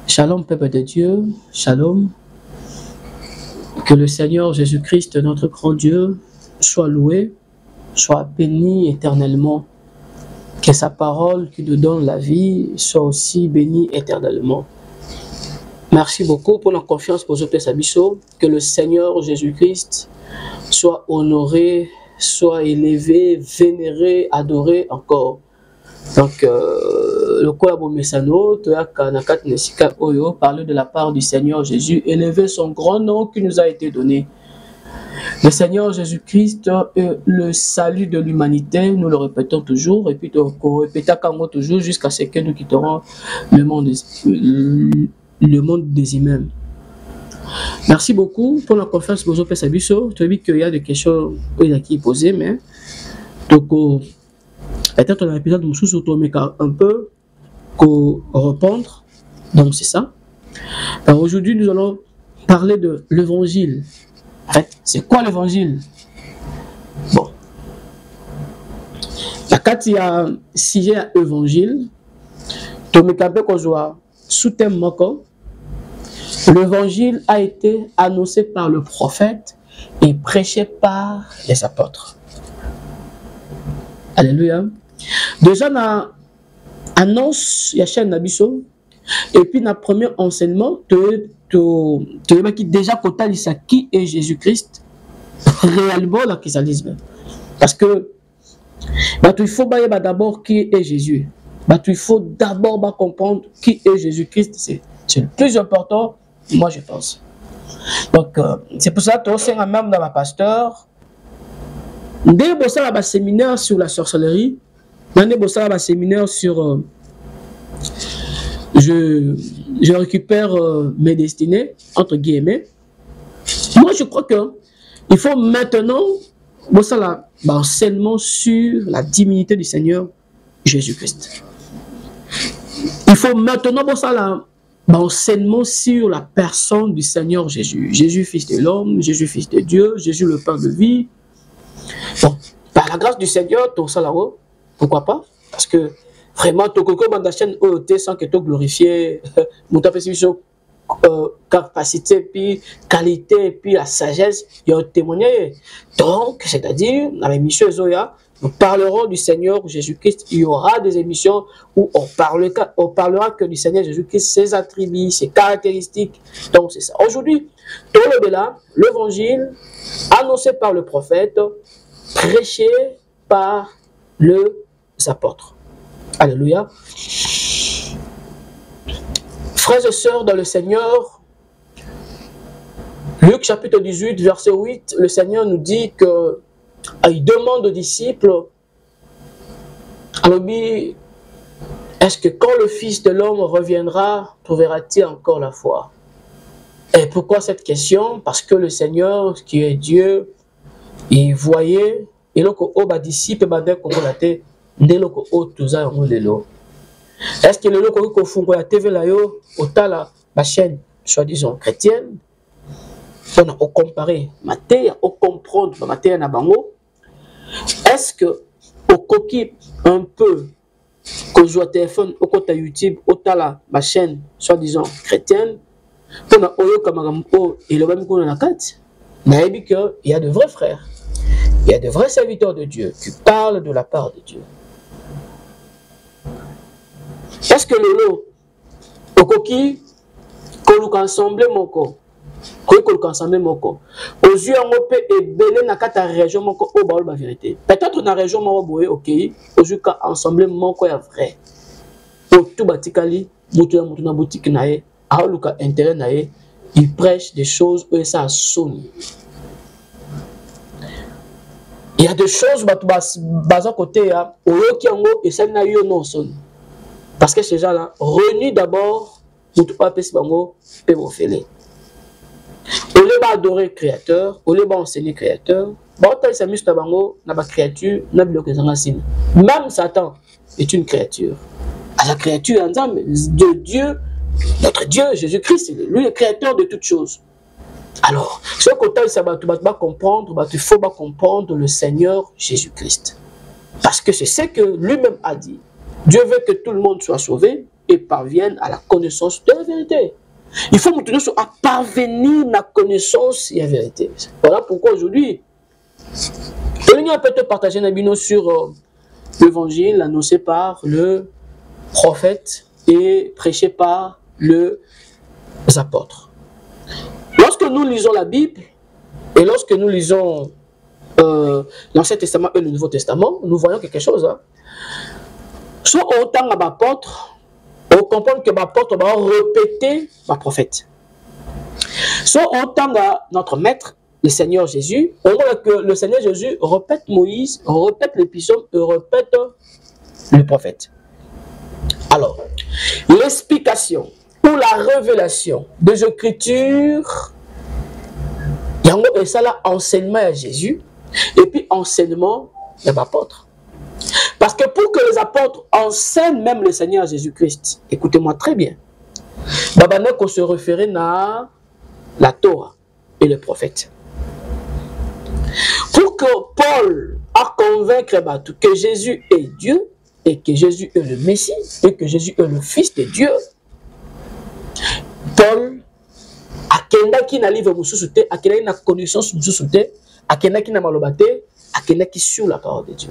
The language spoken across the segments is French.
Shalom, peuple de Dieu, shalom. Que le Seigneur Jésus-Christ, notre grand Dieu, soit loué, soit béni éternellement. Que sa parole qui nous donne la vie soit aussi bénie éternellement. Merci beaucoup pour la confiance pour Zopé Sabiso. Que le Seigneur Jésus-Christ soit honoré, soit élevé, vénéré, adoré encore. Donc, le Koabo Messano, parle de la part du Seigneur Jésus, élever son grand nom qui nous a été donné. Le Seigneur Jésus-Christ est le salut de l'humanité, nous le répétons toujours, et puis on répétera toujours jusqu'à ce que nous quitterons le monde des humains. Merci beaucoup pour la confiance pour Zopé Sabiso. Tu as vu qu'il y a des questions qui sont posées, mais donc, peut-être dans l'épisode de surtout un peu répondre. Donc c'est ça. Alors aujourd'hui nous allons parler de l'évangile. En fait, c'est quoi l'évangile? Bon. Quand il y a un sujet à l'évangile, l'évangile a été annoncé par le prophète et prêché par les apôtres. Alléluia. Déjà, na annonce Yachel Nabiso, et puis na premier enseignement, qui déjà kotalisa qui est Jésus-Christ, réellement la christianisme. Parce que il faut d'abord qui est Jésus. Il faut d'abord comprendre qui est Jésus-Christ. C'est le plus important, moi je pense. Donc, c'est pour ça que c'est même dans ma pasteur. Dès que ça va séminaire sur la sorcellerie, dès que ça va séminaire sur je récupère mes destinées entre guillemets. Moi je crois que il faut maintenant enseignement sur la divinité du Seigneur Jésus-Christ. Il faut maintenant enseignement sur la personne du Seigneur Jésus. Jésus fils de l'homme, Jésus fils de Dieu, Jésus le pain de vie. Bon, par la grâce du Seigneur, tout ça là-haut, pourquoi pas? Parce que vraiment, tout le monde a chaîne OT sans que tu glorifies, mon capacité, puis qualité, puis la sagesse, il y a un témoignage. Donc, c'est-à-dire, dans l'émission Zoya, nous parlerons du Seigneur Jésus-Christ. Il y aura des émissions où on parlera que du Seigneur Jésus-Christ, ses attributs, ses caractéristiques. Donc, c'est ça. Aujourd'hui, tout le là, l'évangile annoncé par le prophète, prêché par les apôtres. Alléluia. Frères et sœurs dans le Seigneur, Luc chapitre 18, verset 8, le Seigneur nous dit que il demande aux disciples, est-ce que quand le Fils de l'homme reviendra, trouvera-t-il encore la foi? Et pourquoi cette question? Parce que le Seigneur, qui est Dieu, il voyait, et là, les disciples, est-ce que le loco ko fungo la TV la yo otala la chaîne soi-disant chrétienne on comparer matéria on comprendre matéria na bango est-ce que au coquille un peu que je téléphone au côté YouTube otala la chaîne soi-disant chrétienne pour na oyo kamagambo et le même qu'on a quatre mais il y a de vrais frères, il y a de vrais serviteurs de Dieu qui parlent de la part de Dieu. Est-ce que le lot, au coquille, qu'on ensemble mon corps, qu'on ensemble mon corps, aux yeux en opé et belé n'a qu'à ta région mon corps au bas la vérité. Peut-être dans la région mon boé, ok, aux yeux qu'à ensemble mon corps est vrai. Au tout batikali, moutuna boutique nae, à luka intérêt nae, il prêche des choses où ça sonne. Il y a des choses basées côté à au qui en haut et ça n'a eu non sonne. Parce que ces gens-là, renie d'abord, nous ne pouvons pas faire bango, peut vous faire. On les va adorer le créateur, on les va enseigner le créateur. Bon, tant que c'est bango, n'a pas créature, n'a pas de même Satan est une créature. À la créature, de Dieu, notre Dieu, Jésus-Christ, lui le créateur de toutes choses. Alors, ce côté, ça va comprendre, il faut comprendre le Seigneur Jésus-Christ. Parce que c'est ce que lui-même a dit. Dieu veut que tout le monde soit sauvé et parvienne à la connaissance de la vérité. Il faut nous tenir à parvenir à la connaissance de la vérité. Voilà pourquoi aujourd'hui, je peut te partager un abino sur l'évangile annoncé par le prophète et prêché par les apôtres. Lorsque nous lisons la Bible et lorsque nous lisons l'Ancien Testament et le Nouveau Testament, nous voyons quelque chose. Hein. Soit autant à l'apôtre, on comprend que l'apôtre va répéter le prophète. Soit autant à notre maître, le Seigneur Jésus, on voit que le Seigneur Jésus répète Moïse, répète les psaumes et répète le prophète. Alors, l'explication ou la révélation des Écritures, et ça là, enseignement à Jésus, et puis enseignement de l'apôtre. Parce que pour que les apôtres enseignent même le Seigneur Jésus-Christ, écoutez-moi très bien, qu'on se référait à la Torah et le prophète. Pour que Paul a convaincu que Jésus est Dieu, et que Jésus est le Messie, et que Jésus est le Fils de Dieu, Paul akendaki na livre mususu te, akendaki na connaissance mususu te, akendaki na maloba te, akendaki sur la parole de Dieu.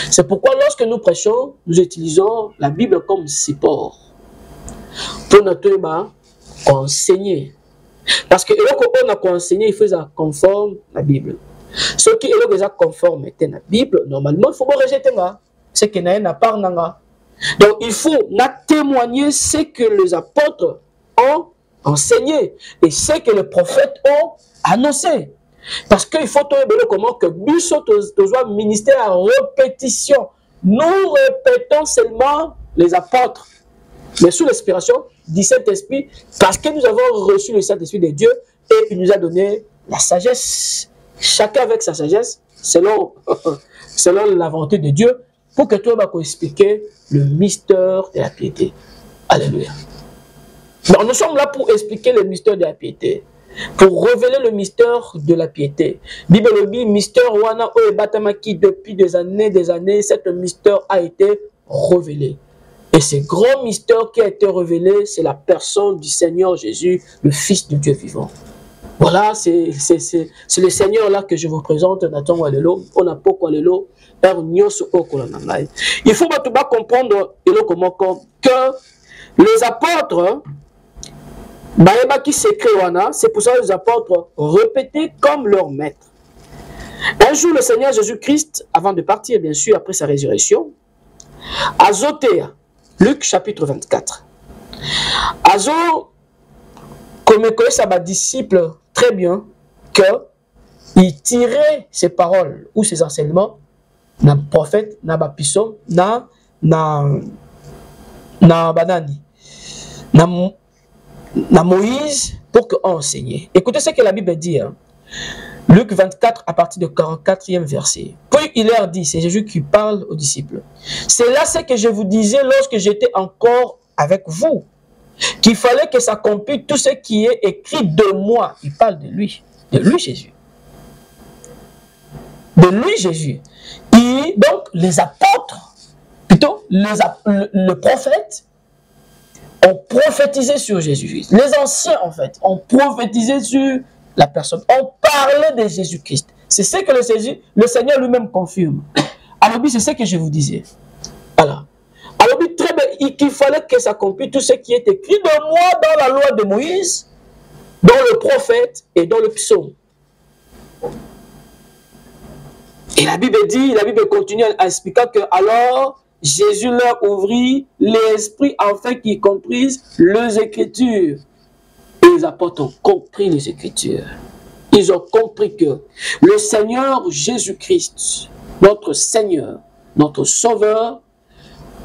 C'est pourquoi lorsque nous prêchons, nous utilisons la Bible comme support pour notre enseigner. Parce que lorsqu'on a enseigné, il faut être conforme à la Bible. Ce qui est déjà conforme à la Bible, normalement, il faut rejeter ce qui n'est pas part. Donc il faut témoigner ce que les apôtres ont enseigné et ce que les prophètes ont annoncé. Parce qu'il faut comment que nous ministère à répétition. Nous répétons seulement les apôtres, mais sous l'inspiration du Saint-Esprit, parce que nous avons reçu le Saint-Esprit de Dieu et il nous a donné la sagesse. Chacun avec sa sagesse, selon la volonté de Dieu, pour que toi vas expliquer le mystère de la piété. Alléluia. Donc, nous sommes là pour expliquer le mystère de la piété, pour révéler le mystère de la piété. Bible dit mystère wana o batamaki depuis des années, cet mystère a été révélé. Et ce grand mystère qui a été révélé, c'est la personne du Seigneur Jésus, le Fils de Dieu vivant. Voilà, c'est le Seigneur là que je vous présente. Il faut comprendre que les apôtres, c'est pour ça que les apôtres répétaient comme leur maître. Un jour, le Seigneur Jésus-Christ, avant de partir, bien sûr, après sa résurrection, Azotea, Luc chapitre 24. Azo, comme il connaissait sa disciple très bien, qu'il tirait ses paroles ou ses enseignements dans le prophète, dans le psaume, dans Moïse, pour qu'on enseigne. Écoutez ce que la Bible dit. Hein. Luc 24, à partir du 44e verset. Puis il leur dit, c'est Jésus qui parle aux disciples. C'est là ce que je vous disais lorsque j'étais encore avec vous, qu'il fallait que s'accomplisse tout ce qui est écrit de moi. Il parle de lui Jésus. De lui Jésus. Et donc les apôtres, plutôt le prophète, ont prophétisé sur Jésus. Les anciens en fait, ont prophétisé sur la personne. On parlait de Jésus-Christ. C'est ce que le Seigneur lui-même confirme. Alors, c'est ce que je vous disais. Alors, très bien, qu'il fallait que s'accomplisse tout ce qui est écrit de moi dans la loi de Moïse, dans le prophète et dans le psaume. Et la Bible dit, la Bible continue à expliquer que alors Jésus leur ouvrit l'esprit afin qu'ils comprissent les Écritures. Et les apôtres ont compris les Écritures. Ils ont compris que le Seigneur Jésus-Christ, notre Seigneur, notre Sauveur,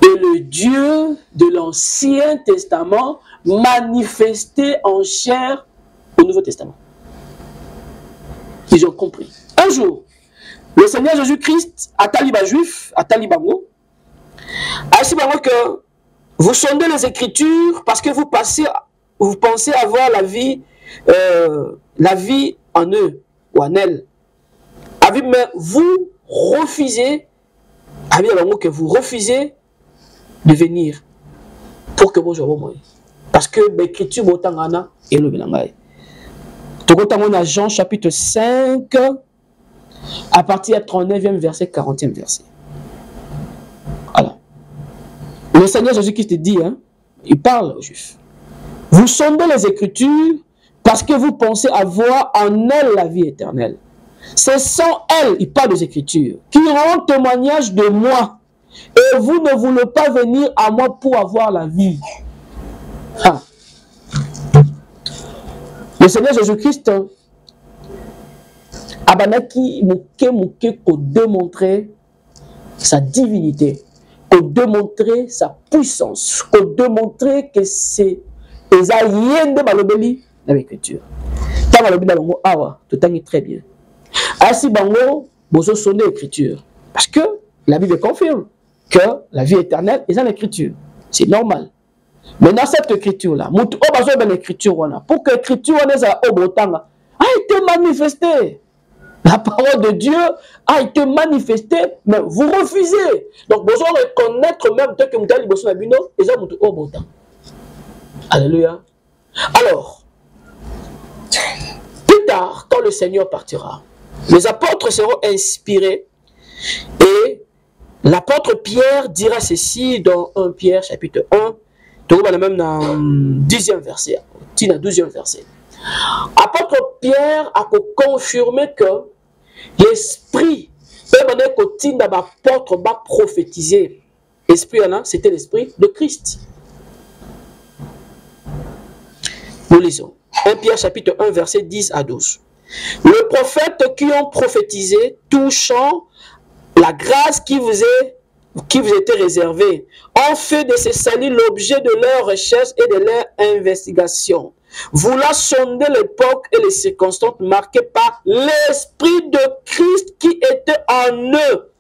est le Dieu de l'Ancien Testament manifesté en chair au Nouveau Testament. Ils ont compris. Un jour, le Seigneur Jésus-Christ a taliba juif, a talibango, a dit que vous sondez les Écritures parce que vous pensez avoir la vie la vie en eux ou en elle. Mais vous refusez, que vous refusez de venir pour que vous soyez. Parce que l'écriture botangana et le bilangai. Tokotango na Jean chapitre 5 à partir du 39e verset, 40e verset. Alors, le Seigneur Jésus-Christ dit, hein, il parle aux Juifs. Vous sondez les Écritures parce que vous pensez avoir en elles la vie éternelle. Ce sont elles, il parle des Écritures, qui rendent témoignage de moi. Et vous ne voulez pas venir à moi pour avoir la vie. Ah. Le Seigneur Jésus-Christ a démontré sa divinité, pour démontrer sa puissance, pour démontrer que c'est les aliens de Balobeli dans l'écriture. Tant Balobeli dans le awa, tout est très bien. Ainsi, bango, bozo sonde l'écriture. Parce que la Bible confirme que la vie éternelle est dans l'écriture. C'est normal. Mais dans cette écriture-là, pour que l'écriture a été manifestée. La parole de Dieu a été manifestée, mais vous refusez. Donc, vous allez reconnaître même que vous avez besoin de bino, et ça vous au bon temps. Alléluia. Alors, plus tard, quand le Seigneur partira, les apôtres seront inspirés et l'apôtre Pierre dira ceci dans 1 Pierre chapitre 1, même dans le 10e verset. Apôtre Pierre a confirmé que l'esprit, l'apôtre va prophétiser. L'esprit, c'était l'esprit de Christ. Nous lisons 1 Pierre chapitre 1 verset 10 à 12. Le prophète qui ont prophétisé touchant la grâce qui vous était réservée ont fait de ces saluts l'objet de leur recherche et de leur investigation. Voulant sonder l'époque et les circonstances marquées par l'esprit de Christ qui était en eux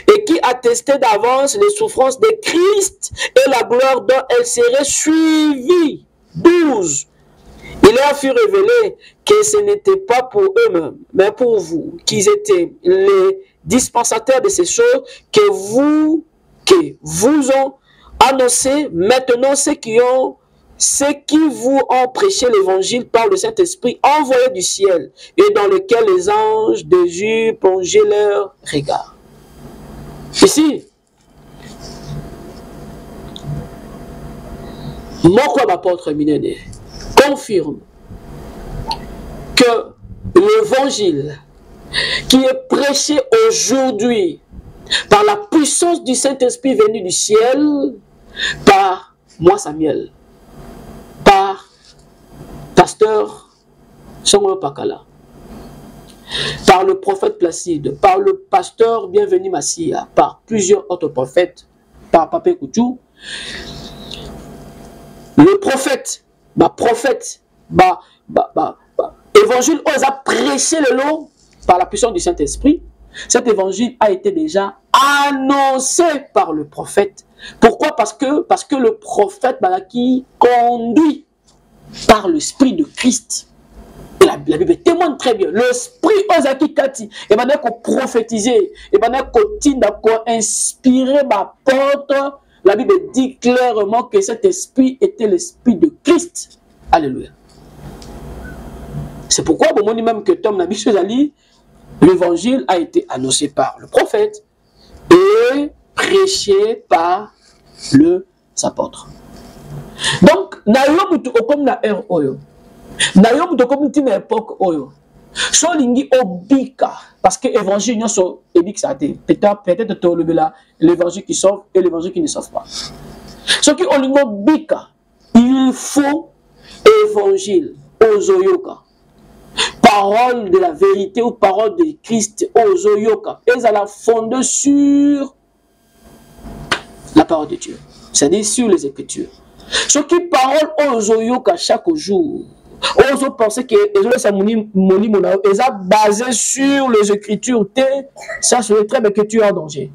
et qui attestait d'avance les souffrances de Christ et la gloire dont elles seraient suivies. 12. Il leur fut révélé que ce n'était pas pour eux-mêmes, mais pour vous, qu'ils étaient les dispensateurs de ces choses que vous ont annoncé. Maintenant, ceux qui vous ont prêché l'évangile par le Saint-Esprit envoyé du ciel et dans lequel les anges de Dieu plongeaient leur regard. Ici, mon apôtre Minene confirme que l'évangile qui est prêché aujourd'hui par la puissance du Saint-Esprit venu du ciel, par moi Samuel, par pasteur Songolo Pakala, par le prophète Placide, par le pasteur Bienvenu Massia, par plusieurs autres prophètes, par Papé Koutou, le prophète, évangile, on a prêché le long par la puissance du Saint-Esprit. Cet évangile a été déjà annoncé par le prophète. Pourquoi? Parce que le prophète qui conduit par l'Esprit de Christ. Et la Bible témoigne très bien. L'Esprit Ozaki Kati, et maintenant qu'on prophétisait, et maintenant qu'on inspirait ma porte. La Bible dit clairement que cet esprit était l'esprit de Christ. Alléluia. C'est pourquoi, au moment même que Tom Nabi Sozali, l'évangile a été annoncé par le prophète et prêché par le apôtre. Donc, nayo mutu okom na er oyo. Nayo mutu okom na époque oyo. So lingi obika parce que l'évangile n'y a so ebik ça peut-être l'évangile qui sauve et l'évangile qui ne sauve pas. Ce qui olingo bika, il faut évangile ozoyoka. Parole de la vérité ou parole de Christ ozoyoka. Et ça la fonde sur la parole de Dieu. C'est-à-dire sur les Écritures. Ce qui parole ozoyoka chaque jour. On pense que les a basé sur les Écritures. Ça serait très bien que tu es en danger.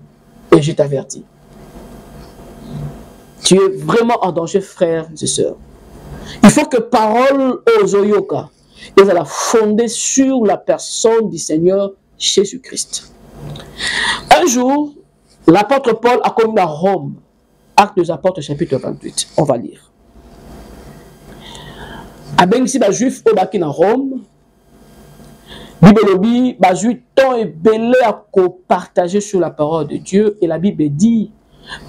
Et je t'avertis. Tu es vraiment en danger, frères et sœurs. Il faut que parole aux oyoka. Ils allaient fonder sur la personne du Seigneur Jésus-Christ. Un jour, l'apôtre Paul a connu à Rome. Actes des apôtres, chapitre 28. On va lire. Avec ici, les Juifs au Baki dans Rome, Bible les Juifs tant et belé à partager sur la parole de Dieu. Et la Bible dit,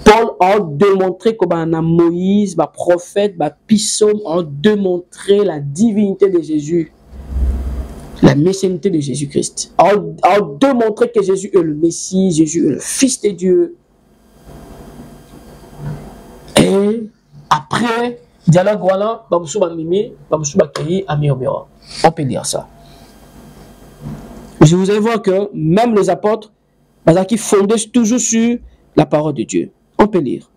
Paul a démontré que Moïse, le prophète, le psaume a démontré la divinité de Jésus, la messianité de Jésus-Christ. A démontré que Jésus est le Messie, Jésus est le Fils de Dieu. Et après, dialogue voilà, on peut dire ça. Je vous invite que même les apôtres, qui fondaient toujours sur la parole de Dieu. On peut lire.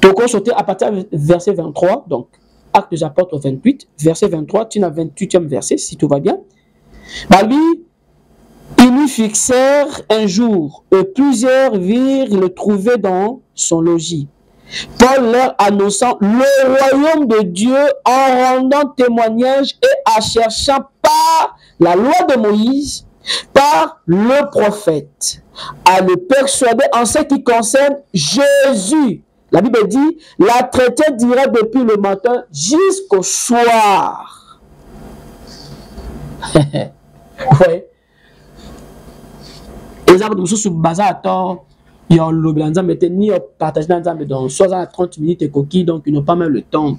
Donc on sortait à partir du verset 23, donc Actes des apôtres 28, verset 23, tu as 28e verset, si tout va bien. Ils lui fixèrent un jour, et plusieurs virent le trouver dans son logis. Paul leur annonçant le royaume de Dieu en rendant témoignage et en cherchant par la loi de Moïse, par le prophète, à le persuader en ce qui concerne Jésus. La Bible dit, la traité dira depuis le matin jusqu'au soir. Oui. Exemple, nous sommes basés à temps. Il y a le blanc, mais ni partager dans 30 minutes et coquille, donc ils n'ont pas même le temps.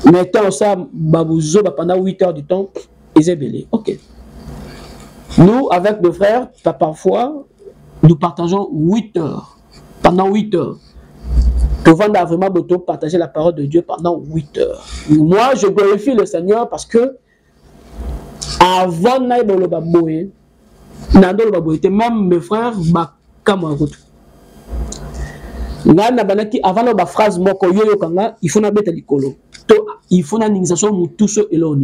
Maintenant, ça, babouzo, pendant 8 heures du temps, ils est belé. Ok. Nous, avec nos frères, parfois, nous partageons 8 heures. Pendant 8 heures. Devant vraiment partager la parole de Dieu pendant 8 heures. Moi, je glorifie le Seigneur parce que avant le baboué, même mes frères, avant la phrase il faut mettre l'icolo. Il faut une organisation tous et l'on.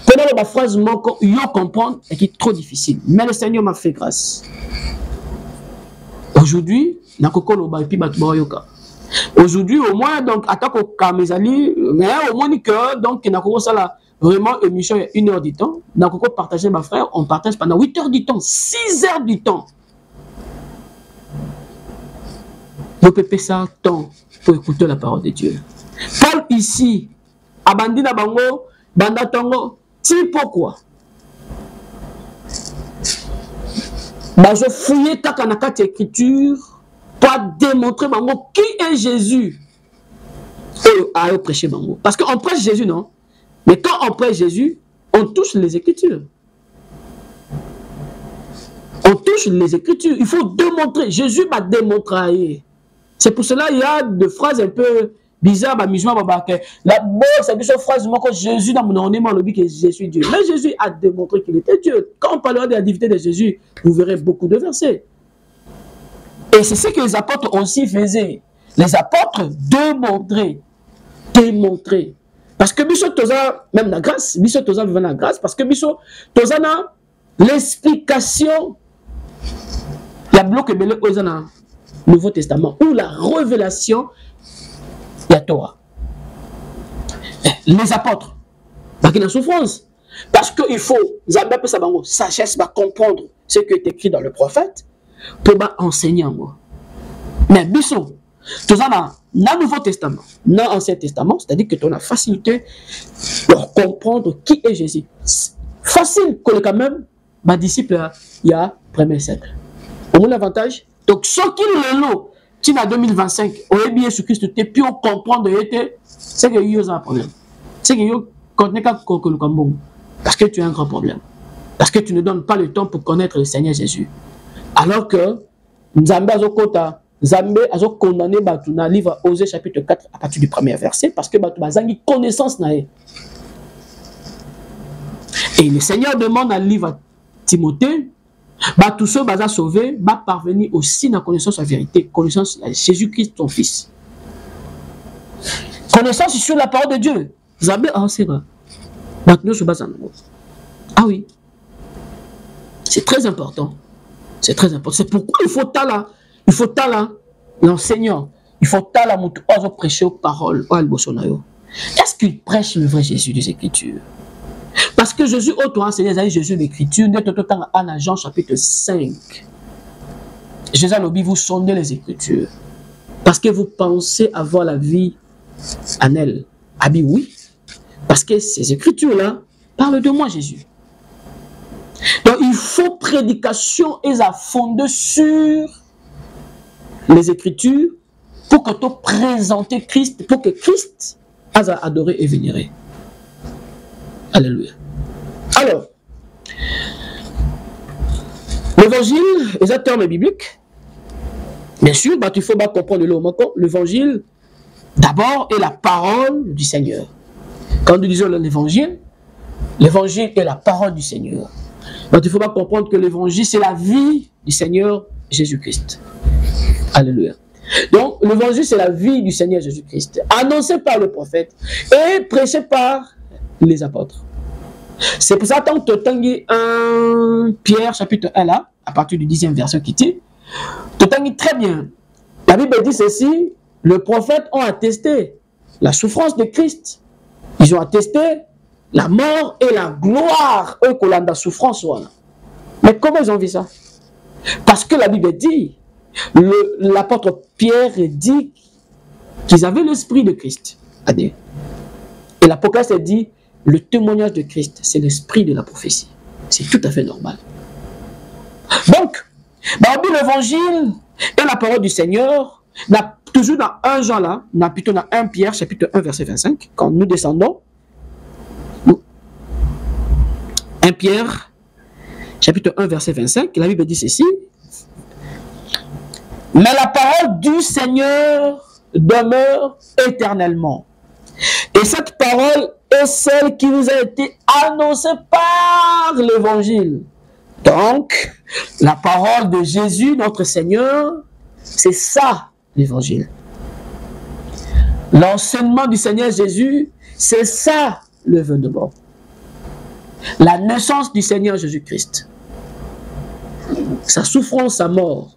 Pendant la phrase yo comprendre et qui est trop difficile. Mais le Seigneur m'a fait grâce. Aujourd'hui, aujourd'hui au moins donc attaque au Kamezali, mais au moins que donc ça vraiment émission il y a 1 heure du temps. N'a pas partager ma frère, on partage pendant 8 heures du temps, 6 heures du temps. Vous pouvez ça temps pour écouter la parole de Dieu. Paul ici, abandonne à bango, banda tongo, ti pourquoi? Je fouillais ta kanakati écriture pour démontrer bango qui est Jésus. Et à prêcher bango. Parce qu'on prêche Jésus, non? Mais quand on prêche Jésus, on touche les Écritures. On touche les Écritures. Il faut démontrer. Jésus m'a démontré. C'est pour cela qu'il y a des phrases un peu bizarres. La c'est une phrase que Jésus dans mon nom, que Jésus est Dieu. Mais Jésus a démontré qu'il était Dieu. Quand on parlera de la divinité de Jésus, vous verrez beaucoup de versets. Et c'est ce que les apôtres aussi faisaient. Les apôtres démontraient. Parce que Bisso Toza, même la grâce, Bisso Toza vivant la grâce, parce que Bisso Toza a l'explication, il y a bloqué le Nouveau Testament, ou la révélation, il y a Torah. Les apôtres, il y a une souffrance. Parce qu'il faut, sagesse, comprendre ce qui est écrit dans le prophète, pour enseigner. Mais Bisso, Toza dans le Nouveau Testament, dans l'Ancien Testament, c'est-à-dire que tu as la facilité de comprendre qui est Jésus. Facile que quand même, ma disciple, il y a premier siècle. Au moins l'avantage. Donc, ce qui est là, tu en 2025, on est bien sur Christ, et puis on comprend c'est qu'il y a un problème. C'est qu'il y a un problème. Parce que tu as un grand problème. Parce que tu ne donnes pas le temps pour connaître le Seigneur Jésus. Alors que, Nzambe Azokota, Zambé a condamné dans le livre Osée chapitre 4 à partir du premier verset parce que Bazangi connaissance nae. Et le Seigneur demande dans le livre à Timothée, tous ceux qui sont sauvés va parvenir aussi dans la connaissance de la vérité, connaissance de Jésus-Christ ton Fils. Connaissance sur la parole de Dieu. Zambé a c'est vrai. Ah oui. C'est très important. C'est très important. C'est pourquoi il faut là. l'enseignant. Il faut prêcher aux paroles. Est-ce qu'il prêche le vrai Jésus des Écritures? Parce que Jésus, autant enseigné Jésus l'Écriture, n'est tout autant en Jean chapitre 5. Jésus a dit, vous sondez les Écritures. Parce que vous pensez avoir la vie en elle. Ah bien oui. Parce que ces Écritures-là parlent de moi, Jésus. Donc il faut prédication et ça fondée sur les Écritures pour que tu présentes Christ, pour que Christ a adoré et vénéré. Alléluia. Alors, l'évangile est un terme biblique. Bien sûr, il faut comprendre l'évangile, d'abord, est la parole du Seigneur. Quand nous disons l'évangile est la parole du Seigneur. Donc, il faut comprendre que l'évangile, c'est la vie du Seigneur Jésus-Christ. Alléluia. Donc, l'évangile, c'est la vie du Seigneur Jésus-Christ, annoncé par le prophète et prêché par les apôtres. C'est pour ça que tu as un Pierre chapitre 1 là, à partir du 10e verset qui dit, tu as très bien. La Bible dit ceci, les prophètes ont attesté la souffrance de Christ. Ils ont attesté la mort et la gloire, eux, qu'on a dans la souffrance. Voilà. Mais comment ils ont vu ça? Parce que la Bible dit, l'apôtre Pierre dit qu'ils avaient l'esprit de Christ. Et l'Apocalypse dit, le témoignage de Christ, c'est l'esprit de la prophétie. C'est tout à fait normal. Donc, l'évangile et la parole du Seigneur, toujours dans 1 Jean là, plutôt dans 1 Pierre, chapitre 1, verset 25, quand nous descendons, 1 Pierre, chapitre 1, verset 25, la Bible dit ceci, mais la parole du Seigneur demeure éternellement. Et cette parole est celle qui nous a été annoncée par l'évangile. Donc, la parole de Jésus, notre Seigneur, c'est ça l'évangile. L'enseignement du Seigneur Jésus, c'est ça l'événement. La naissance du Seigneur Jésus-Christ. Sa souffrance, sa mort,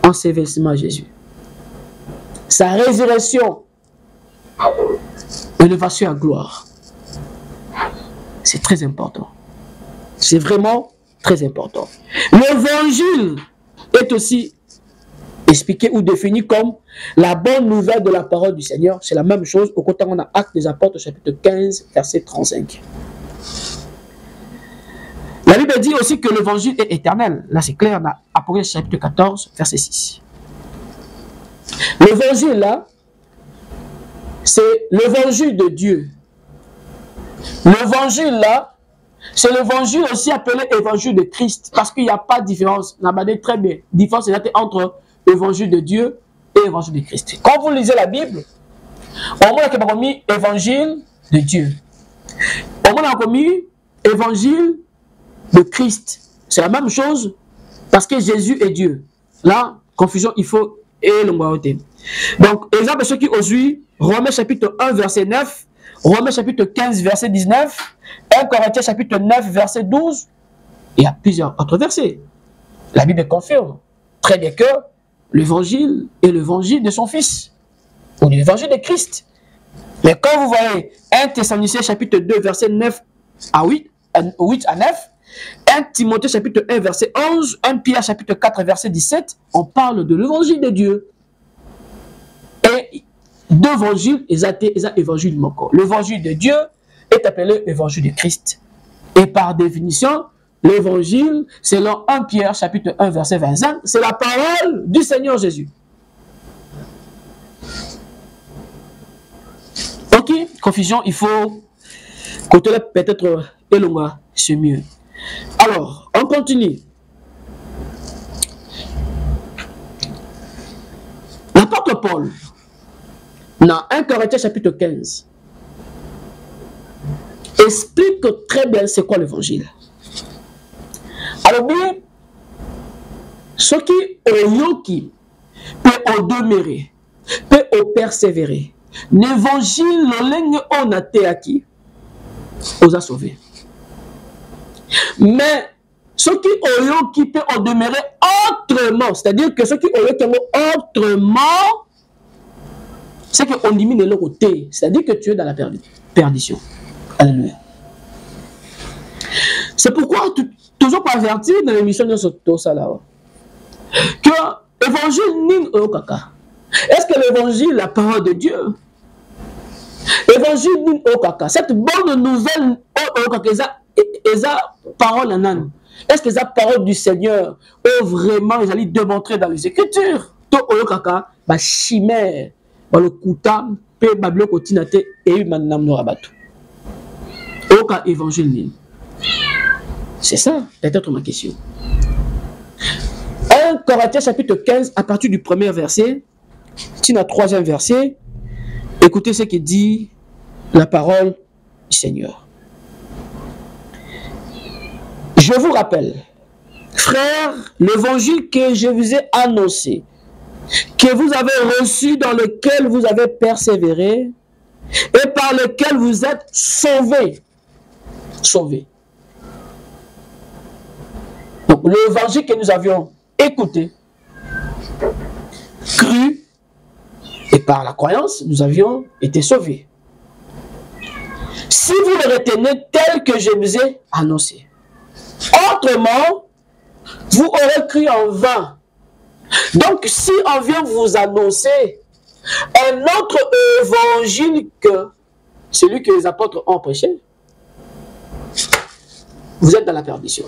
ensevelissement à Jésus. Sa résurrection, élévation à gloire. C'est très important. C'est vraiment très important. L'évangile est aussi expliqué ou défini comme la bonne nouvelle de la parole du Seigneur. C'est la même chose au côté on a Actes des Apôtres, chapitre 15, verset 35. La Bible dit aussi que l'évangile est éternel. Là, c'est clair, dans Apocalypse, chapitre 14, verset 6. L'évangile, là, c'est l'évangile de Dieu. L'évangile, là, c'est l'évangile aussi appelé évangile de Christ. Parce qu'il n'y a pas de différence. On a dit très bien. Différence entre évangile de Dieu et évangile de Christ. Quand vous lisez la Bible, au moins, on a mis évangile de Dieu. Au moins, on a mis évangile de Christ. C'est la même chose parce que Jésus est Dieu. Là, confusion, il faut et l'ongouauté. Donc, exemple, ceux qui osent, Romains chapitre 1, verset 9, Romains chapitre 15, verset 19, 1 Corinthiens chapitre 9, verset 12, il y a plusieurs autres versets. La Bible confirme très bien que l'évangile est l'évangile de son Fils, ou l'évangile de Christ. Mais quand vous voyez 1 Thessaloniciens chapitre 2, verset 9 à 8 à 9, 1 Timothée chapitre 1, verset 11, 1 Pierre chapitre 4, verset 17, on parle de l'évangile de Dieu. Et d'évangile, ils ont évangile encore. L'évangile de Dieu est appelé évangile de Christ. Et par définition, l'évangile, selon 1 Pierre chapitre 1, verset 25, c'est la parole du Seigneur Jésus. Ok, confusion, il faut côté peut-être élonga, c'est mieux. Alors, on continue. L'apôtre Paul, dans 1 Corinthiens chapitre 15, explique très bien c'est quoi l'évangile. Alors bien, ce qui est yoki peut au demeurer, peut au persévérer. L'évangile, le ligne on a été acquis, on a sauvé. Mais ce qui ont qui peut en demeurer autrement, c'est-à-dire que ce qui ont autrement, c'est qu'on élimine le côté, c'est-à-dire que tu es dans la perdition. Alléluia. C'est pourquoi toujours pas averti dans l'émission de Soto Salawa que l'évangile n'est pas caca. Est-ce que l'évangile est la parole de Dieu? L'évangile n'est pas caca. Cette bonne nouvelle est la parole en âme. Est-ce que la parole du Seigneur est vraiment démontrée dans les Écritures? Tout au caca, ma chimère, le kouta, pe bablo kotinate et manam no rabatou. Aucun évangile. C'est ça, peut-être ma question. 1 Corinthiens chapitre 15, à partir du premier verset, tina troisième verset, écoutez ce que dit la parole du Seigneur. Je vous rappelle, frères, l'évangile que je vous ai annoncé, que vous avez reçu, dans lequel vous avez persévéré, et par lequel vous êtes sauvés. Sauvés. Donc, l'évangile que nous avions écouté, cru, et par la croyance, nous avions été sauvés. Si vous le retenez tel que je vous ai annoncé, autrement, vous aurez cru en vain. Donc, si on vient vous annoncer un autre évangile que celui que les apôtres ont prêché, vous êtes dans la perdition.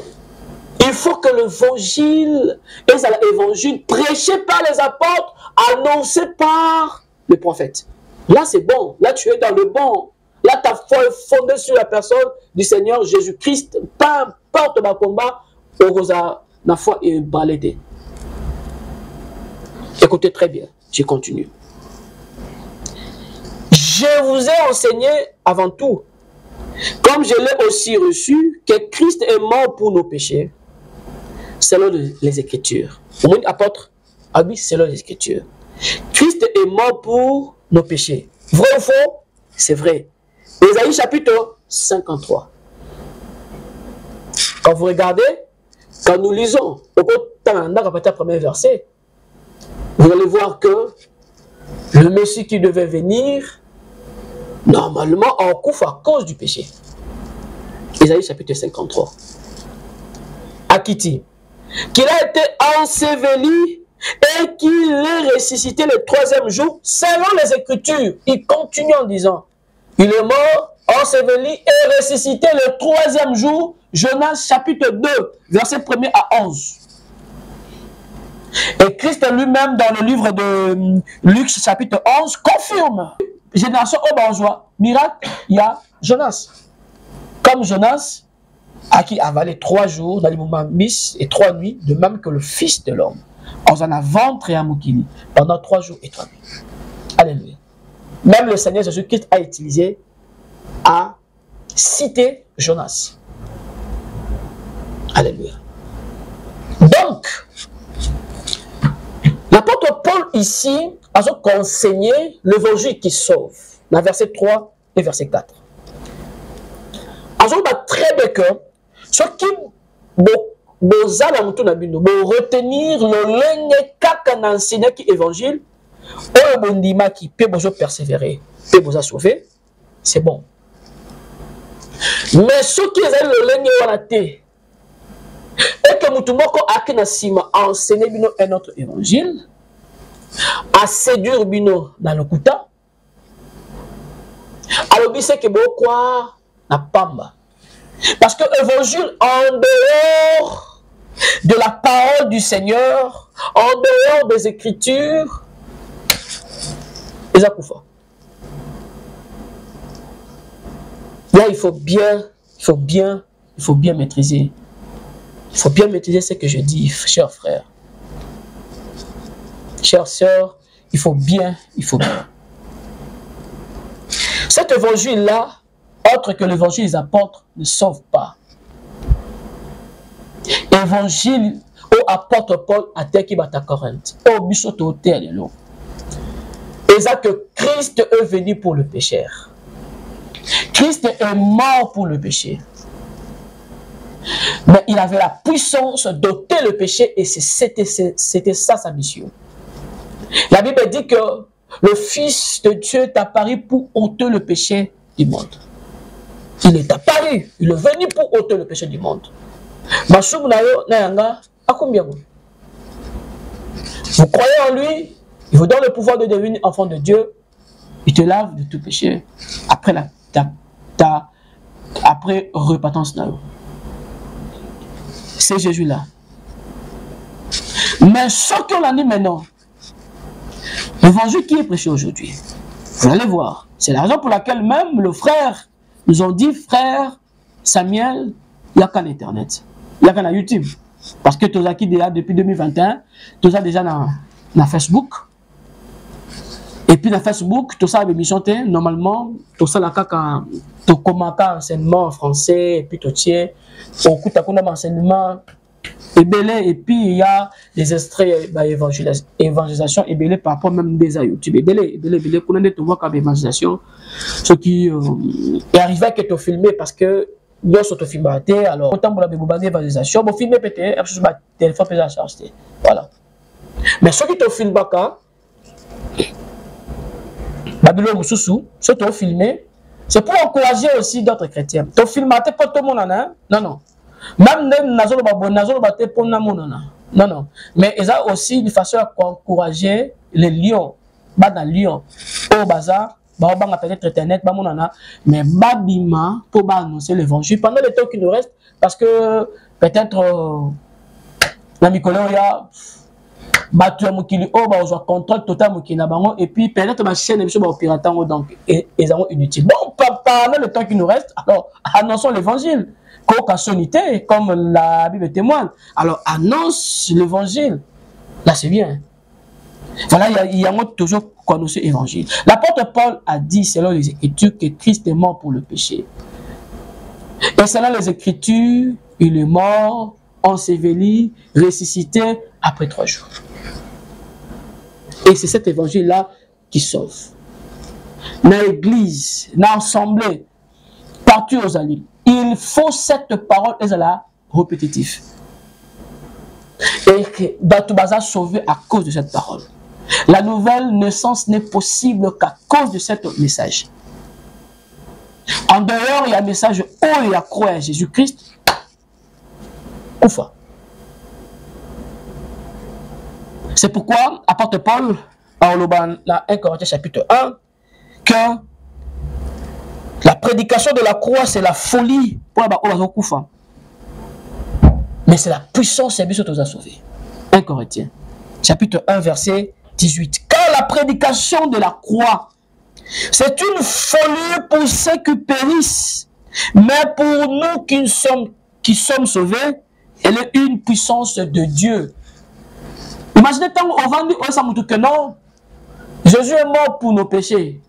Il faut que l'évangile est l'évangile prêché par les apôtres, annoncé par les prophètes. Là, c'est bon. Là, tu es dans le bon. Là, ta foi est fondée sur la personne du Seigneur Jésus-Christ. Peu importe ma combat, ma foi est baladée. Écoutez très bien, je continue. Je vous ai enseigné avant tout, comme je l'ai aussi reçu, que Christ est mort pour nos péchés, selon les Écritures. Au moins, apôtre, ah oui, selon les Écritures. Christ est mort pour nos péchés. Vrai ou faux? C'est vrai. Ésaïe chapitre 53. Quand vous regardez, quand nous lisons, au premier verset, vous allez voir que le Messie qui devait venir, normalement, en couvre à cause du péché. Ésaïe chapitre 53. Akiti, qu'il a été enseveli et qu'il est ressuscité le troisième jour, selon les Écritures. Il continue en disant, il est mort, enseveli et ressuscité le troisième jour, Jonas chapitre 2, verset 1er à 11. Et Christ lui-même, dans le livre de Luc chapitre 11, confirme. Génération au bourgeois, miracle, il y a Jonas. Comme Jonas, à qui avalé 3 jours dans les moments mis et 3 nuits, de même que le Fils de l'homme, en un ventre et à Moukini, pendant 3 jours et 3 nuits. Alléluia. Même le Seigneur Jésus-Christ a utilisé, a cité Jonas. Alléluia. Donc, l'apôtre Paul ici a enseigné l'évangile qui sauve, dans verset 3 et verset 4. Alors, très bien que ce qui retenir le ligne kaka enseigné qui évangile, au bondima qui peut vous persévérer, peut vous sauver, c'est bon. Mais ce qui est le ligne wanaté, et que Moutoumoko Akinasima a enseigné un autre évangile, à séduire bino dans le kouta, alors c'est que beaucoup na pamba. Parce que l'évangile en dehors de la parole du Seigneur, en dehors des Écritures, les akoufa. Là, il faut bien maîtriser. Il faut bien maîtriser ce que je dis, chers frères. Chères sœurs, il faut bien. Cet évangile-là, autre que l'évangile des apôtres, ne sauve pas. Évangile au apôtre Paul à Tekibata Corinthe, au Bissoto Hôtel et l'eau. Et ça que Christ est venu pour le pécheur. Christ est mort pour le péché. Mais il avait la puissance d'ôter le péché et c'était ça sa mission. La Bible dit que le Fils de Dieu est apparu pour ôter le péché du monde. Il est apparu, il est venu pour ôter le péché du monde. Vous croyez en lui, il vous donne le pouvoir de devenir enfant de Dieu, il te lave de tout péché après repentance. C'est Jésus-là. Mais ce qu'on a dit maintenant, l'évangile qui est prêché aujourd'hui, vous allez voir, c'est la raison pour laquelle même le frère nous ont dit, frère Samuel, il n'y a qu'un Internet, il n'y a qu'un YouTube. Parce que tout ça qui déjà depuis 2021, tout ça déjà dans Facebook. Et puis dans Facebook, tout ça émission normalement, tout ça là quand tu commences enseignement en français, et puis tout tiens, au coup tu as enseignement et puis il y a des extraits d'évangélisation et par rapport même des à YouTube. Et qu'on a tu vois comme évangélisation, ce qui est arrivé à te filmer parce que nous sommes filmés, alors autant pour la évangélisation, bon filmer peut-être, téléphone peut être chargé. Voilà. Mais ceux qui te filment pas, Babylone Moussoussou, ceux qui te filmé, c'est pour encourager aussi d'autres chrétiens. Tu filmes pas tout le monde, non, non. Même Nazolo Bate pour non, non. Mais il y a aussi une façon d'encourager les lions, dans Lyon, au bazar. Peut-être internet, mais babima pour annoncer l'évangile pendant le temps qui nous reste, parce que peut-être la Micoloya battu à Mokili, contrôle total Mokina Bango, et puis peut-être ma chaîne est sur piratant, donc ils sont inutiles. Bon, pendant le temps qui nous reste, alors annonçons l'évangile, comme la Bible témoigne. Alors annonce l'évangile, là c'est bien. Voilà, il y a toujours connu l'évangile. L'apôtre Paul a dit, selon les Écritures, que Christ est mort pour le péché. Et selon les Écritures, il est mort, enseveli, ressuscité après 3 jours. Et c'est cet évangile-là qui sauve. Dans l'église, dans l'assemblée, partout aux alliés, il faut cette parole, et là, répétitive. Et que Batoubaza sauvé à cause de cette parole. La nouvelle naissance n'est possible qu'à cause de ce message. En dehors, il y a un message où il y a croire à Jésus-Christ. Oufa. C'est pourquoi, apôtre Paul, en 1 Corinthiens chapitre 1, que la prédication de la croix, c'est la folie pour la Koufa. Mais c'est la puissance qui nous a sauvés. 1 Corinthiens chapitre 1, verset 18. Car la prédication de la croix, c'est une folie pour ceux qui périssent, mais pour nous qui sommes sauvés, elle est une puissance de Dieu. Imaginez tant on va dire que non, Jésus est mort pour nos péchés.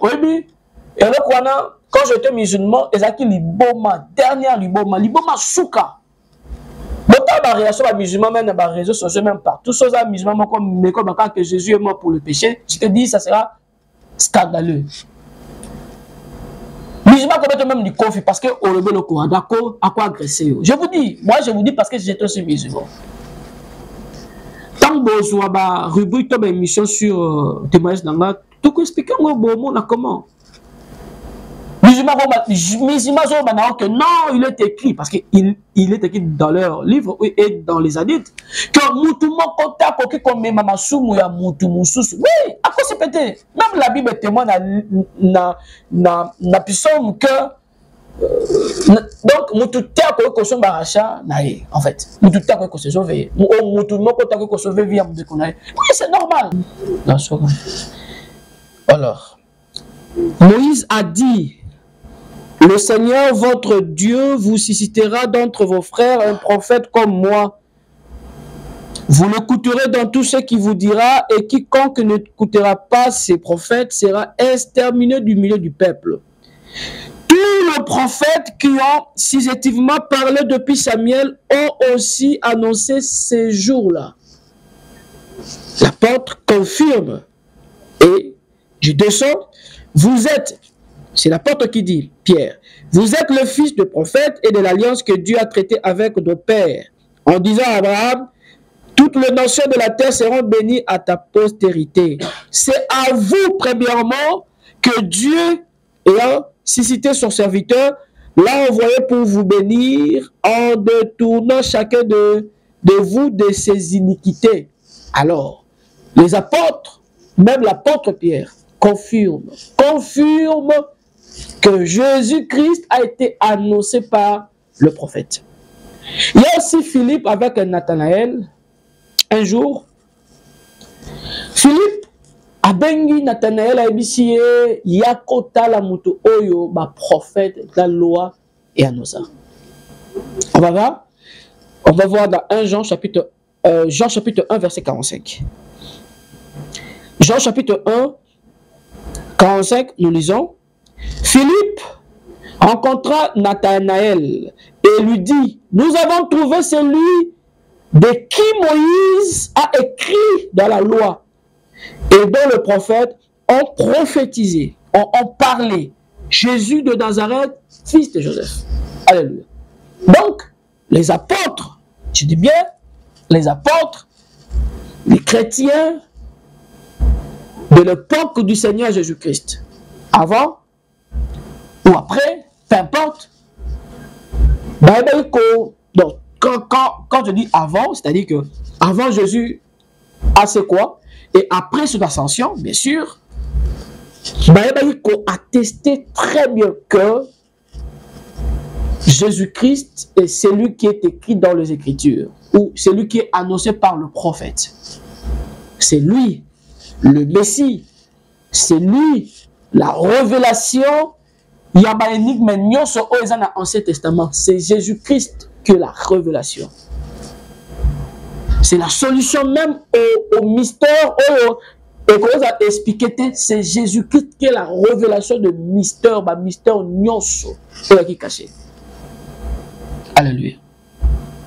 Oui, et là, quand j'étais musulman, Ezaki Liboma, dernière Liboma Souka. La réaction à musulman, même dans les réseaux sociaux, même partout, tous les musulmans, comme que Jésus est mort pour le péché, je te dis, ça sera scandaleux. Musulman, comme même du conflit, parce que au rebelle le Coran, d'accord, à quoi agresser. Je vous dis parce que j'étais aussi musulman. Tant que vous avez rubrique une émission sur témoignage d'Angla, tout expliquer comment. Musulmans que non, il est écrit, parce qu'il est écrit dans leur livre et dans les hadiths, que Moutoumon Kota Koki comme Mamasumu ya Moutoumousous. Oui, à quoi c'est pété? Même la Bible témoigne na puissance que donc Moutouta Koki son baracha naïe, en fait. Moutouta Koki se sauve. Moutoumon Kota Koki sauve via Moutoukonaï. Oui, c'est normal. Alors, Moïse a dit, le Seigneur, votre Dieu, vous suscitera d'entre vos frères un prophète comme moi. Vous l'écouterez dans tout ce qu'il vous dira, et quiconque n'écoutera pas ces prophètes sera exterminé du milieu du peuple. Tous les prophètes qui ont successivement parlé depuis Samuel ont aussi annoncé ces jours-là. L'apôtre confirme, et je descends, vous êtes... C'est l'apôtre qui dit, Pierre, vous êtes le fils de prophète et de l'alliance que Dieu a traitée avec nos pères, en disant à Abraham, toutes les nations de la terre seront bénies à ta postérité. c'est à vous, premièrement, que Dieu, ayant suscité son serviteur, l'a envoyé pour vous bénir en détournant chacun de vous de ses iniquités. Alors, les apôtres, même l'apôtre Pierre, confirme que Jésus-Christ a été annoncé par le prophète. Il y a aussi Philippe avec Nathanaël. Un jour, Philippe a bengi Nathanaël a ebisi yakota la muto oyo ba prophète la loi et annoncé. On va voir dans 1 Jean chapitre 1 verset 45. Jean chapitre 1 45, nous lisons: Philippe rencontra Nathanaël et lui dit: nous avons trouvé celui de qui Moïse a écrit dans la loi et dont le prophète ont prophétisé, ont parlé, Jésus de Nazareth, fils de Joseph. Alléluia. Donc, les apôtres, je dis bien, les apôtres, les chrétiens de l'époque du Seigneur Jésus-Christ, avant ou après, peu importe. Donc, quand je dis avant, c'est-à-dire que avant Jésus a c'est quoi? Et après son ascension, bien sûr, a attesté très bien que Jésus-Christ est celui qui est écrit dans les Écritures, ou celui qui est annoncé par le prophète. C'est lui, le Messie. C'est lui, la révélation. Il y a une énigme dans l'Ancien Testament. C'est Jésus-Christ qui est la révélation. C'est la solution même au mystère. Et qu'on a expliqué, c'est Jésus-Christ qui est la révélation de mystère. Mystère nyonso qui est caché. Alléluia.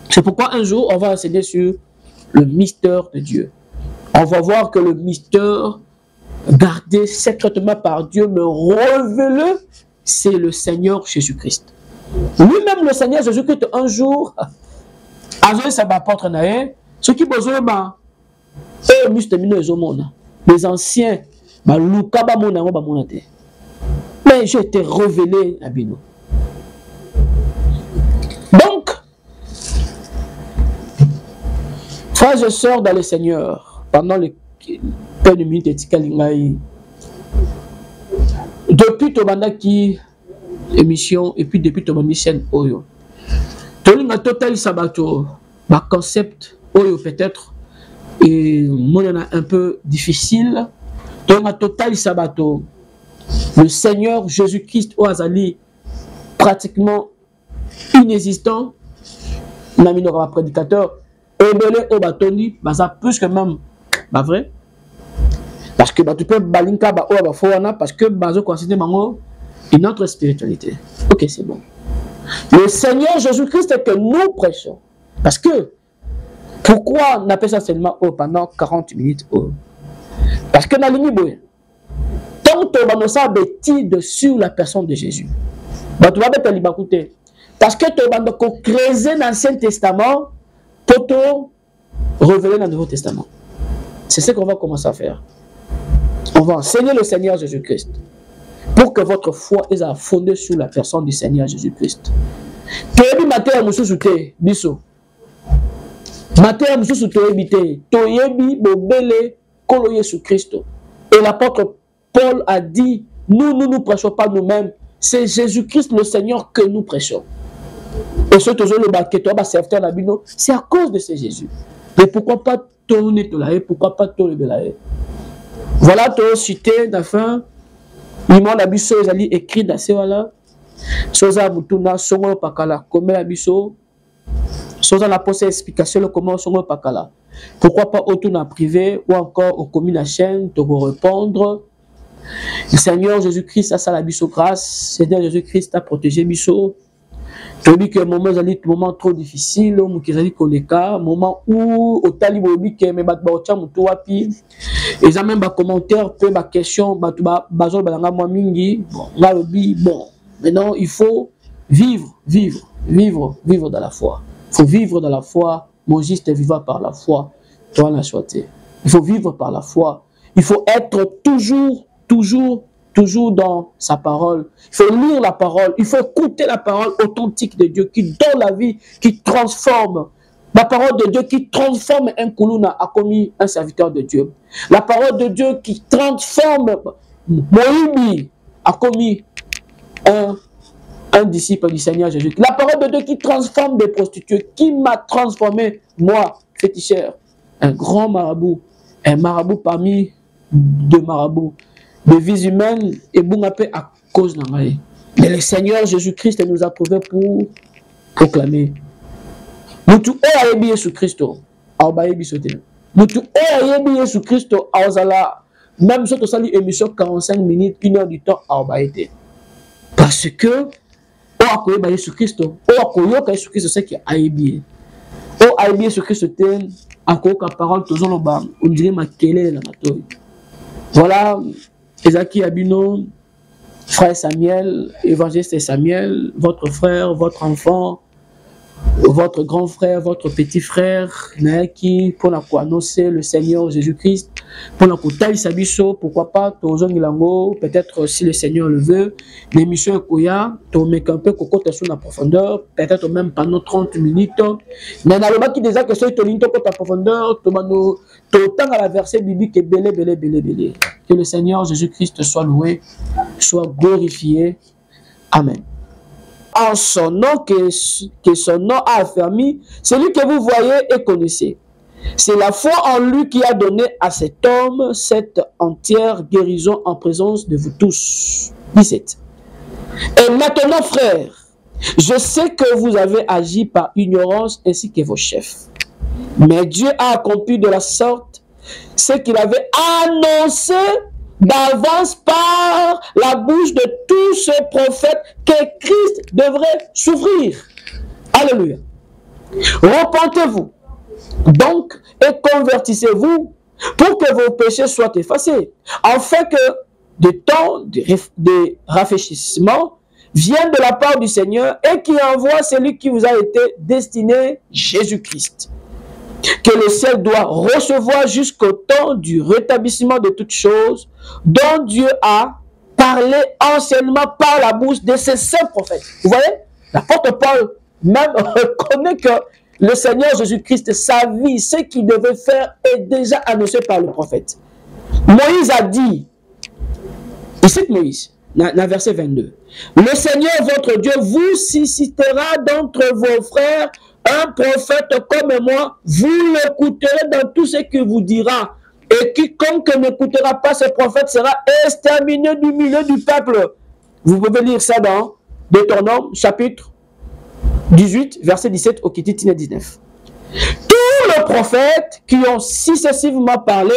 C'est pourquoi un jour, on va enseigner sur le mystère de Dieu. On va voir que le mystère gardé secrètement par Dieu, mais révélé, c'est le Seigneur Jésus-Christ. Lui-même, le Seigneur Jésus-Christ, un jour, ce qui besoin les anciens, mais j'ai été révélé à Bino. Donc, frères et sœurs dans le Seigneur, pendant les peu de minutes, depuis Tobandaki émission et puis depuis Tobandaki chaîne Oyo, Tolinga Total Sabato, ma concept Oyo peut-être et moi un peu difficile. Tolinga Total Sabato, le Seigneur Jésus-Christ au Azali pratiquement inexistant. Naminora prédicateur Ebele Obatoni, baza plus que même pas vrai. Parce que tu peux balinka parce que bazo considère une autre spiritualité. Ok, c'est bon. Le Seigneur Jésus-Christ est que nous prêchons. Parce que pourquoi on appelle ça seulement pendant 40 minutes? Parce que dans l'unité, tant que tu vas bêtise sur la personne de Jésus, tu vas être libre. Parce que tu vas creuser dans l'Ancien Testament pour te révéler dans le Nouveau Testament. C'est ce qu'on va commencer à faire. On va enseigner le Seigneur Jésus-Christ pour que votre foi soit fondée sur la personne du Seigneur Jésus-Christ. Et l'apôtre Paul a dit, nous ne prêchons pas nous-mêmes, c'est Jésus-Christ le Seigneur que nous prêchons. Et ce c'est à cause de ce Jésus. Mais pourquoi pas tourner tout là? Pourquoi pas tourner là? Voilà, tu as cité d'afin. L'imam Abisso est écrit dans ce là. Soza Mutuna, Songo Pakala, comme l'Abisso. Soza la poste explication le comment Songo Pakala. Pourquoi pas au tourna privé ou encore au commun la chaîne, tu vas répondre. Le Seigneur Jésus-Christ a sa Abisso grâce. Seigneur Jésus-Christ a protégé Bisso. Tu dis que le moment est un moment trop difficile, moment où au talibobi que mes batbaocha mutuapi et ça même commentaire peu ma question bazol balanga moi mingi bon maintenant il faut vivre dans la foi. Il faut vivre dans la foi. Mon juste est vivant par la foi. Toi la choité. Il faut vivre par la foi. il faut être toujours dans sa parole. Il faut lire la parole, il faut écouter la parole authentique de Dieu qui donne la vie, qui transforme. La parole de Dieu qui transforme un Koulouna a commis un serviteur de Dieu. La parole de Dieu qui transforme Moïbi a commis un disciple du Seigneur Jésus. La parole de Dieu qui transforme des prostituées, qui m'a transformé, moi, féticheur, un grand marabout, un marabout parmi deux marabouts, de vie humaine et boungapé à cause d'un maï. Mais le Seigneur Jésus-Christ nous a trouvés pour proclamer. Mutu o ayebi Yesu Christo, aobayebi sote. Mutu o ayebi Yesu Christo, aozala, même si tu sali émission 45 minutes, 1 heure du temps, aobayete. Parce que, o akoyeba Yesu Christo, o akoyoka Yesu Christo, c'est qui ayebi. O ayebi Yesu Christo, akoyoka parole, toujours le bas, on dirait ma kele la matoi. Voilà, Ezaki Abino, frère Samuel, évangéliste Samuel, votre frère, votre enfant, votre grand frère, votre petit frère, qui pour la annoncer le Seigneur Jésus-Christ, pour la kotaï sabiso, pourquoi pas, peut-être si le Seigneur le veut, l'émission Koya, tu mets un peu cocotte sur la profondeur, peut-être même pendant 30 minutes, mais dans le bas qui déjà que c'est ton into la profondeur, tu temps à la verset biblique est belé. Que le Seigneur Jésus-Christ soit loué, soit glorifié. Amen. En son nom, que son nom a affermi, celui que vous voyez et connaissez. C'est la foi en lui qui a donné à cet homme cette entière guérison en présence de vous tous. 17. Et maintenant, frères, je sais que vous avez agi par ignorance ainsi que vos chefs. Mais Dieu a accompli de la sorte ce qu'il avait annoncé d'avance par la bouche de tous ces prophètes que Christ devrait souffrir. Alléluia. Repentez-vous donc et convertissez-vous pour que vos péchés soient effacés, afin que des temps de rafraîchissement viennent de la part du Seigneur et qui envoie celui qui vous a été destiné, Jésus-Christ, que le ciel doit recevoir jusqu'au temps du rétablissement de toutes choses, dont Dieu a parlé anciennement par la bouche de ses saints prophètes. Vous voyez, l'apôtre Paul même reconnaît que le Seigneur Jésus-Christ, sa vie, ce qu'il devait faire est déjà annoncé par le prophète. Moïse a dit, il cite Moïse, dans verset 22, « Le Seigneur votre Dieu vous suscitera d'entre vos frères un prophète comme moi, vous l'écouterez dans tout ce qu'il vous dira. Et quiconque n'écoutera pas ce prophète sera exterminé du milieu du peuple. » Vous pouvez lire ça dans Deutéronome, chapitre 18, verset 17 au Kititine 19. Tous les prophètes qui ont successivement parlé